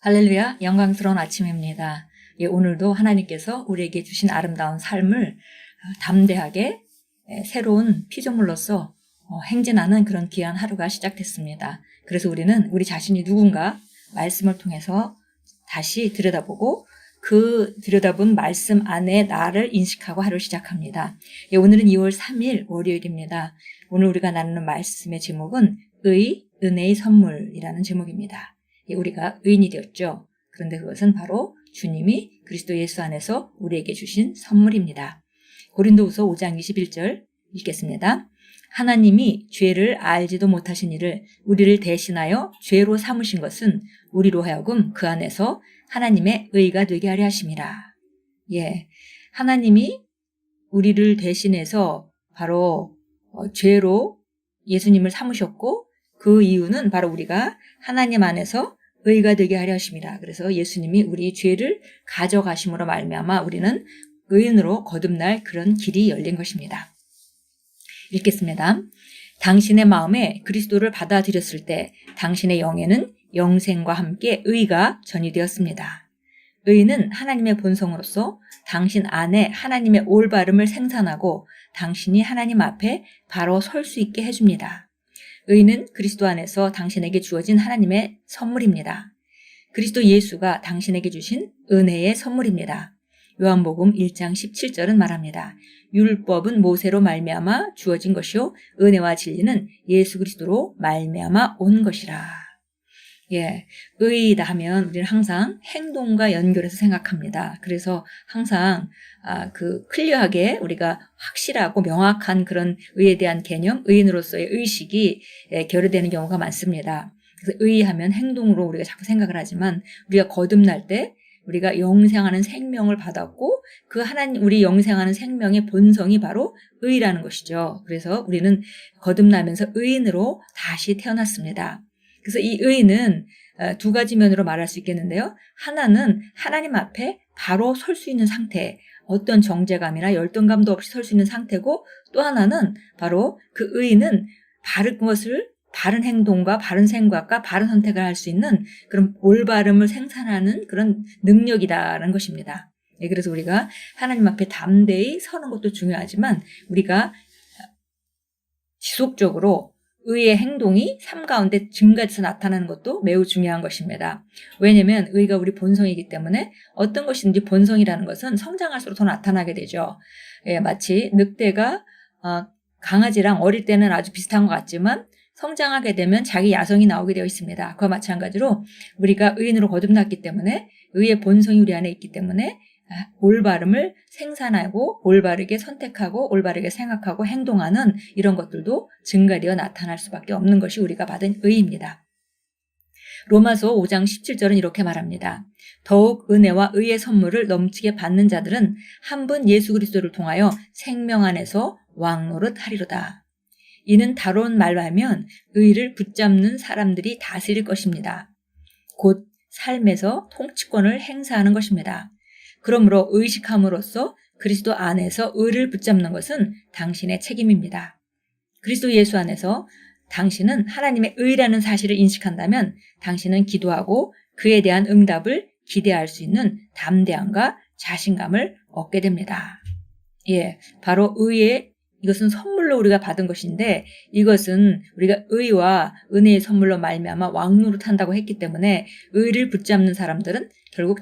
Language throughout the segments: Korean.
할렐루야, 영광스러운 아침입니다. 오늘도 하나님께서 우리에게 주신 아름다운 삶을 담대하게 새로운 피조물로서 행진하는 그런 귀한 하루가 시작됐습니다. 그래서 우리는 우리 자신이 누군가 말씀을 통해서 다시 들여다보고 그 들여다본 말씀 안에 나를 인식하고 하루를 시작합니다. 오늘은 2월 3일 월요일입니다. 오늘 우리가 나누는 말씀의 제목은 은혜의 선물이라는 제목입니다. 우리가 의인이 되었죠. 그런데 그것은 바로 주님이 그리스도 예수 안에서 우리에게 주신 선물입니다. 고린도후서 5장 21절 읽겠습니다. 하나님이 죄를 알지도 못하신 이를 우리를 대신하여 죄로 삼으신 것은 우리로 하여금 그 안에서 하나님의 의가 되게 하려 하심이라. 하나님이 우리를 대신해서 바로 죄로 예수님을 삼으셨고, 그 이유는 바로 우리가 하나님 안에서 의가 되게 하려 하심이라. 그래서 예수님이 우리 죄를 가져가심으로 말미암아 우리는 의인으로 거듭날 그런 길이 열린 것입니다. 읽겠습니다. 당신의 마음에 그리스도를 받아들였을 때 당신의 영에는 영생과 함께 의가 전이되었습니다. 의는 하나님의 본성으로서 당신 안에 하나님의 올바름을 생산하고 당신이 하나님 앞에 바로 설 수 있게 해줍니다. 의는 그리스도 안에서 당신에게 주어진 하나님의 선물입니다. 그리스도 예수가 당신에게 주신 은혜의 선물입니다. 요한복음 1장 17절은 말합니다. 율법은 모세로 말미암아 주어진 것이요 은혜와 진리는 예수 그리스도로 말미암아 온 것이라. 의이다 하면 우리는 항상 행동과 연결해서 생각합니다. 그래서 항상 클리어하게 우리가 확실하고 명확한 그런 의에 대한 개념, 의인으로서의 의식이 결여되는 경우가 많습니다. 그래서 의하면 행동으로 우리가 자꾸 생각을 하지만 우리가 거듭날 때 우리가 영생하는 생명을 받았고 그 하나님 우리 영생하는 생명의 본성이 바로 의라는 것이죠. 그래서 우리는 거듭나면서 의인으로 다시 태어났습니다. 그래서 이 의는 두 가지 면으로 말할 수 있겠는데요. 하나는 하나님 앞에 바로 설 수 있는 상태, 어떤 정죄감이나 열등감도 없이 설 수 있는 상태고, 또 하나는 바로 그 의는 바른 행동과 바른 생각과 바른 선택을 할 수 있는 그런 올바름을 생산하는 그런 능력이다라는 것입니다. 그래서 우리가 하나님 앞에 담대히 서는 것도 중요하지만 우리가 지속적으로 의의 행동이 삶 가운데 증가해서 나타나는 것도 매우 중요한 것입니다. 왜냐하면 의가 우리 본성이기 때문에 어떤 것이든지 본성이라는 것은 성장할수록 더 나타나게 되죠. 마치 늑대가 강아지랑 어릴 때는 아주 비슷한 것 같지만 성장하게 되면 자기 야성이 나오게 되어 있습니다. 그와 마찬가지로 우리가 의인으로 거듭났기 때문에 의의 본성이 우리 안에 있기 때문에 올바름을 생산하고 올바르게 선택하고 올바르게 생각하고 행동하는 이런 것들도 증가되어 나타날 수밖에 없는 것이 우리가 받은 의입니다. 로마서 5장 17절은 이렇게 말합니다. 더욱 은혜와 의의 선물을 넘치게 받는 자들은 한 분 예수 그리스도를 통하여 생명 안에서 왕노릇 하리로다. 이는 다른 말로 하면 의를 붙잡는 사람들이 다스릴 것입니다. 곧 삶에서 통치권을 행사하는 것입니다. 그러므로 의식함으로써 그리스도 안에서 의를 붙잡는 것은 당신의 책임입니다. 그리스도 예수 안에서 당신은 하나님의 의라는 사실을 인식한다면 당신은 기도하고 그에 대한 응답을 기대할 수 있는 담대함과 자신감을 얻게 됩니다. 바로 이것은 선물로 우리가 받은 것인데 이것은 우리가 의와 은혜의 선물로 말미암아 왕노릇한다고 했기 때문에 의를 붙잡는 사람들은 결국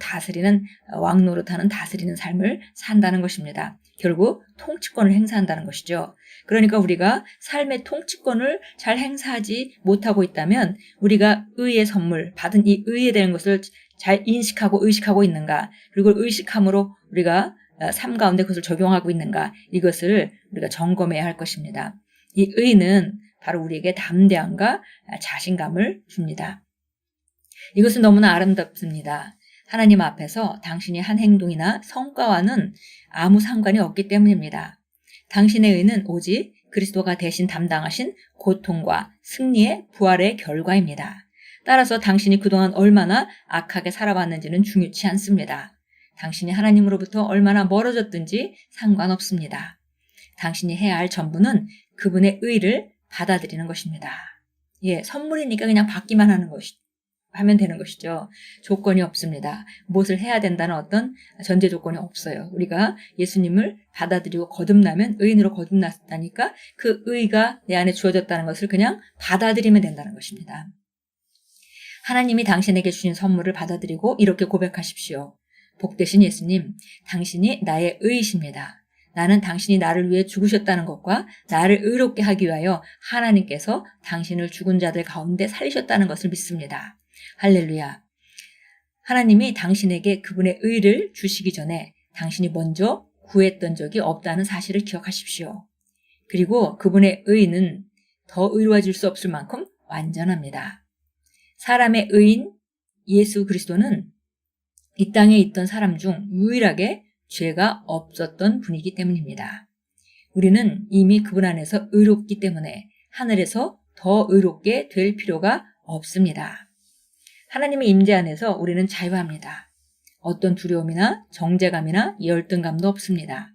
왕노릇하는 다스리는 삶을 산다는 것입니다. 결국 통치권을 행사한다는 것이죠. 그러니까 우리가 삶의 통치권을 잘 행사하지 못하고 있다면 우리가 의의 선물, 받은 이 의에 대한 것을 잘 인식하고 의식하고 있는가, 그리고 의식함으로 우리가 삶 가운데 그것을 적용하고 있는가, 이것을 우리가 점검해야 할 것입니다. 이 의는 바로 우리에게 담대함과 자신감을 줍니다. 이것은 너무나 아름답습니다. 하나님 앞에서 당신이 한 행동이나 성과와는 아무 상관이 없기 때문입니다. 당신의 의는 오직 그리스도가 대신 담당하신 고통과 승리의 부활의 결과입니다. 따라서 당신이 그동안 얼마나 악하게 살아왔는지는 중요치 않습니다. 당신이 하나님으로부터 얼마나 멀어졌든지 상관없습니다. 당신이 해야 할 전부는 그분의 의를 받아들이는 것입니다. 선물이니까 그냥 받기만 하는 것이 하면 되는 것이죠. 조건이 없습니다. 무엇을 해야 된다는 어떤 전제 조건이 없어요. 우리가 예수님을 받아들이고 거듭나면 의인으로 거듭났다니까 그 의가 내 안에 주어졌다는 것을 그냥 받아들이면 된다는 것입니다. 하나님이 당신에게 주신 선물을 받아들이고 이렇게 고백하십시오. 복되신 예수님, 당신이 나의 의이십니다. 나는 당신이 나를 위해 죽으셨다는 것과 나를 의롭게 하기 위하여 하나님께서 당신을 죽은 자들 가운데 살리셨다는 것을 믿습니다. 할렐루야. 하나님이 당신에게 그분의 의를 주시기 전에 당신이 먼저 구했던 적이 없다는 사실을 기억하십시오. 그리고 그분의 의는 더 의로워질 수 없을 만큼 완전합니다. 사람의 의인 예수 그리스도는 이 땅에 있던 사람 중 유일하게 죄가 없었던 분이기 때문입니다. 우리는 이미 그분 안에서 의롭기 때문에 하늘에서 더 의롭게 될 필요가 없습니다. 하나님의 임재 안에서 우리는 자유합니다. 어떤 두려움이나 정죄감이나 열등감도 없습니다.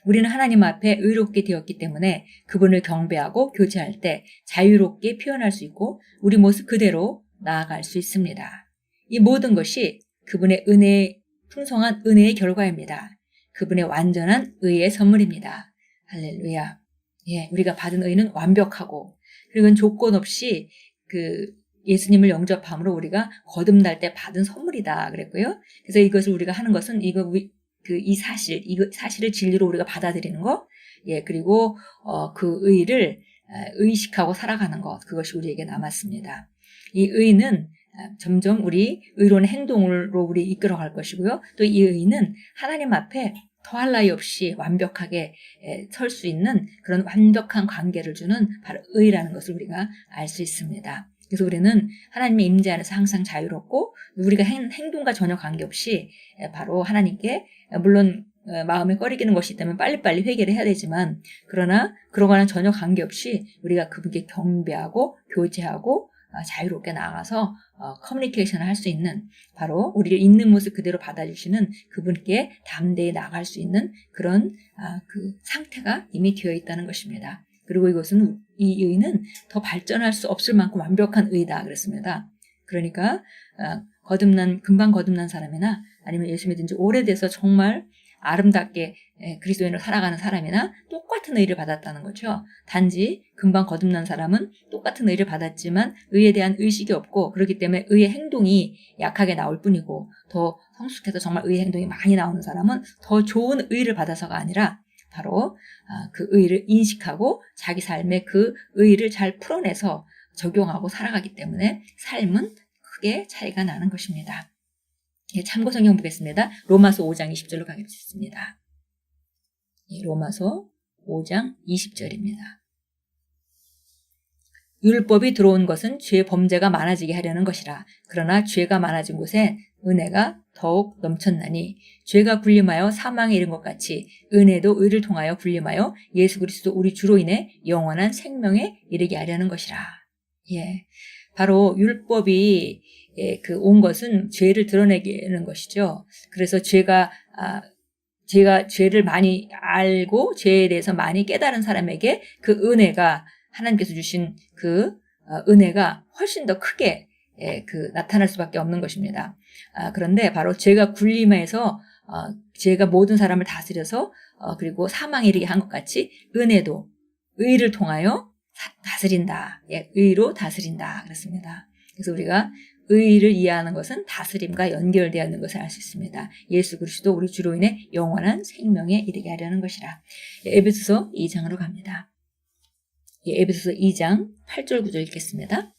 우리는 하나님 앞에 의롭게 되었기 때문에 그분을 경배하고 교제할 때 자유롭게 표현할 수 있고 우리 모습 그대로 나아갈 수 있습니다. 이 모든 것이 그분의 풍성한 은혜의 결과입니다. 그분의 완전한 의의 선물입니다. 할렐루야. 예, 우리가 받은 의는 완벽하고 그리고 조건 없이 예수님을 영접함으로 우리가 거듭날 때 받은 선물이다 그랬고요. 그래서 이것을 우리가 하는 것은 이 사실을 진리로 우리가 받아들이는 것, 예, 그리고 그 의를 의식하고 살아가는 것, 그것이 우리에게 남았습니다. 이 의는 점점 우리 의로운 행동으로 우리 이끌어갈 것이고요. 또 이 의는 하나님 앞에 더할 나위 없이 완벽하게 설 수 있는 그런 완벽한 관계를 주는 바로 의라는 것을 우리가 알 수 있습니다. 그래서 우리는 하나님의 임재 안에서 항상 자유롭고 우리가 행동과 전혀 관계없이 바로 하나님께 물론 마음에 꺼리기는 것이 있다면 빨리빨리 회개를 해야 되지만 그러나 그러고는 전혀 관계없이 우리가 그분께 경배하고 교제하고 자유롭게 나아가서 커뮤니케이션을 할 수 있는 바로 우리를 있는 모습 그대로 받아주시는 그분께 담대히 나아갈 수 있는 그런 그 상태가 이미 되어 있다는 것입니다. 그리고 이 의는 더 발전할 수 없을 만큼 완벽한 의다 그랬습니다. 그러니까 금방 거듭난 사람이나 아니면 예수 믿은 지 오래돼서 정말 아름답게 그리스도인으로 살아가는 사람이나 똑같은 의를 받았다는 거죠. 단지 금방 거듭난 사람은 똑같은 의를 받았지만 의에 대한 의식이 없고 그렇기 때문에 의의 행동이 약하게 나올 뿐이고 더 성숙해서 정말 의의 행동이 많이 나오는 사람은 더 좋은 의를 받아서가 아니라 바로 그 의를 인식하고 자기 삶에 그 의를 잘 풀어내서 적용하고 살아가기 때문에 삶은 크게 차이가 나는 것입니다. 예, 참고 성경 보겠습니다. 로마서 5장 20절로 가겠습니다. 예, 로마서 5장 20절입니다. 율법이 들어온 것은 죄의 범죄가 많아지게 하려는 것이라. 그러나 죄가 많아진 곳에 은혜가 더욱 넘쳤나니 죄가 군림하여 사망에 이른 것 같이 은혜도 의를 통하여 군림하여 예수 그리스도 우리 주로 인해 영원한 생명에 이르게 하려는 것이라. 예, 바로 율법이 온 것은 죄를 드러내는 것이죠. 그래서 죄가 죄를 많이 알고 죄에 대해서 많이 깨달은 사람에게 그 은혜가 하나님께서 주신 그 은혜가 훨씬 더 크게 나타날 수밖에 없는 것입니다. 그런데 바로 죄가 군림해서 죄가 모든 사람을 다스려서 그리고 사망에 이르게 한 것 같이 은혜도 의를 통하여 다스린다. 예, 의로 다스린다. 그렇습니다. 그래서 우리가 의를 이해하는 것은 다스림과 연결되어 있는 것을 알 수 있습니다. 예수 그리스도 우리 주로 인해 영원한 생명에 이르게 하려는 것이라. 에베소서 2장으로 갑니다. 에베소서 2장 8절 9절 읽겠습니다.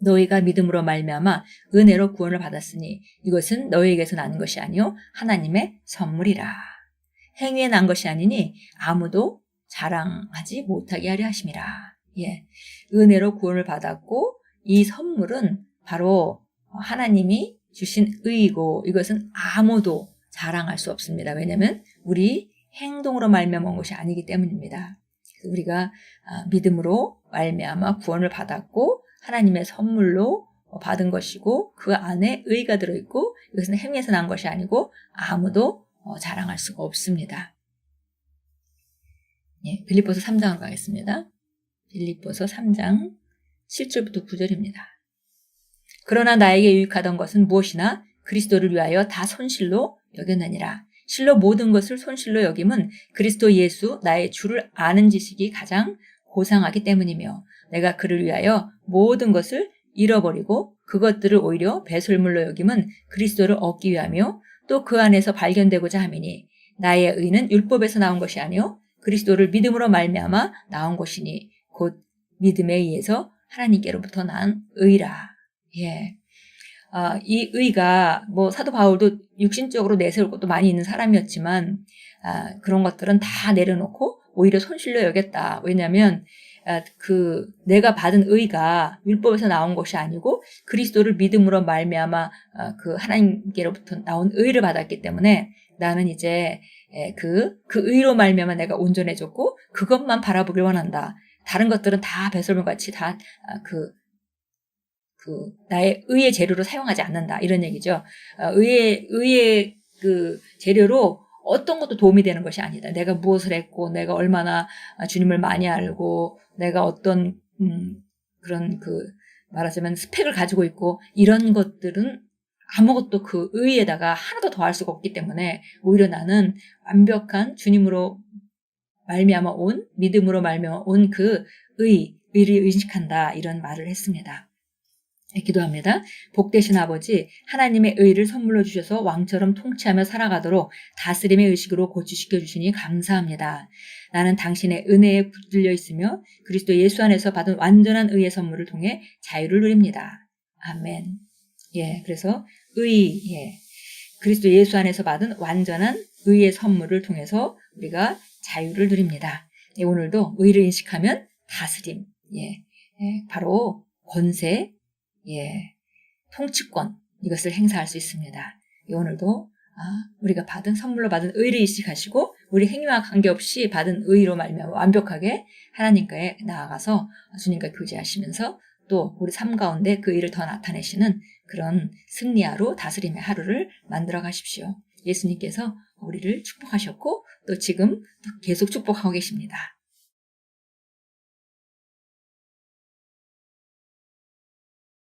너희가 믿음으로 말미암아 은혜로 구원을 받았으니 이것은 너희에게서 나는 것이 아니요 하나님의 선물이라. 행위에 난 것이 아니니 아무도 자랑하지 못하게 하려 하심이라. 예, 은혜로 구원을 받았고 이 선물은 바로 하나님이 주신 의이고 이것은 아무도 자랑할 수 없습니다. 왜냐하면 우리 행동으로 말미암아 온 것이 아니기 때문입니다. 우리가 믿음으로 말미암아 구원을 받았고 하나님의 선물로 받은 것이고 그 안에 의가 들어있고 이것은 행위에서 난 것이 아니고 아무도 자랑할 수가 없습니다. 예, 빌립보서 3장으로 가겠습니다. 빌립보서 3장 7절부터 9절입니다. 그러나 나에게 유익하던 것은 무엇이나 그리스도를 위하여 다 손실로 여겼느니라. 실로 모든 것을 손실로 여김은 그리스도 예수 나의 주를 아는 지식이 가장 고상하기 때문이며 내가 그를 위하여 모든 것을 잃어버리고 그것들을 오히려 배설물로 여김은 그리스도를 얻기 위하며 또 그 안에서 발견되고자 함이니 나의 의는 율법에서 나온 것이 아니요 그리스도를 믿음으로 말미암아 나온 것이니 곧 믿음에 의해서 하나님께로부터 난 의라. 예. 이 의가 사도 바울도 육신적으로 내세울 것도 많이 있는 사람이었지만 그런 것들은 다 내려놓고 오히려 손실로 여겼다. 왜냐하면 내가 받은 의가 율법에서 나온 것이 아니고 그리스도를 믿음으로 말미암아 그 하나님께로부터 나온 의를 받았기 때문에 나는 이제 그 의로 말미암아 내가 온전해졌고 그것만 바라보길 원한다. 다른 것들은 다 배설물같이 다 나의 의의 재료로 사용하지 않는다. 이런 얘기죠. 의의 그 재료로 어떤 것도 도움이 되는 것이 아니다. 내가 무엇을 했고, 내가 얼마나 주님을 많이 알고, 내가 어떤, 그런 말하자면 스펙을 가지고 있고, 이런 것들은 아무것도 그 의에다가 하나도 더할 수가 없기 때문에, 오히려 나는 완벽한 주님으로 말미암아 온, 믿음으로 말미암아 온 그 의를 의식한다. 이런 말을 했습니다. 기도합니다. 복되신 아버지, 하나님의 의를 선물로 주셔서 왕처럼 통치하며 살아가도록 다스림의 의식으로 고치시켜 주시니 감사합니다. 나는 당신의 은혜에 붙들려 있으며 그리스도 예수 안에서 받은 완전한 의의 선물을 통해 자유를 누립니다. 아멘. 예, 그래서 그리스도 예수 안에서 받은 완전한 의의 선물을 통해서 우리가 자유를 누립니다. 예, 오늘도 의를 인식하면 다스림, 바로 권세, 통치권 이것을 행사할 수 있습니다. 오늘도 우리가 선물로 받은 의를 인식하시고 우리 행위와 관계없이 받은 의로 말미암아 완벽하게 하나님께 나아가서 주님과 교제하시면서 또 우리 삶 가운데 그 의를 더 나타내시는 그런 승리하루 다스림의 하루를 만들어 가십시오. 예수님께서 우리를 축복하셨고 또 지금 계속 축복하고 계십니다.